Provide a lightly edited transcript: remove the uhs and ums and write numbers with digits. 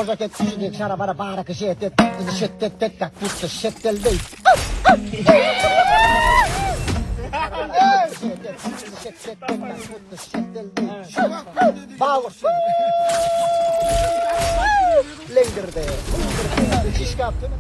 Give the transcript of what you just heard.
cosa che ti c'era para para che siete tutto siete lì. Bauer. Lengerde. Şiş kaptın.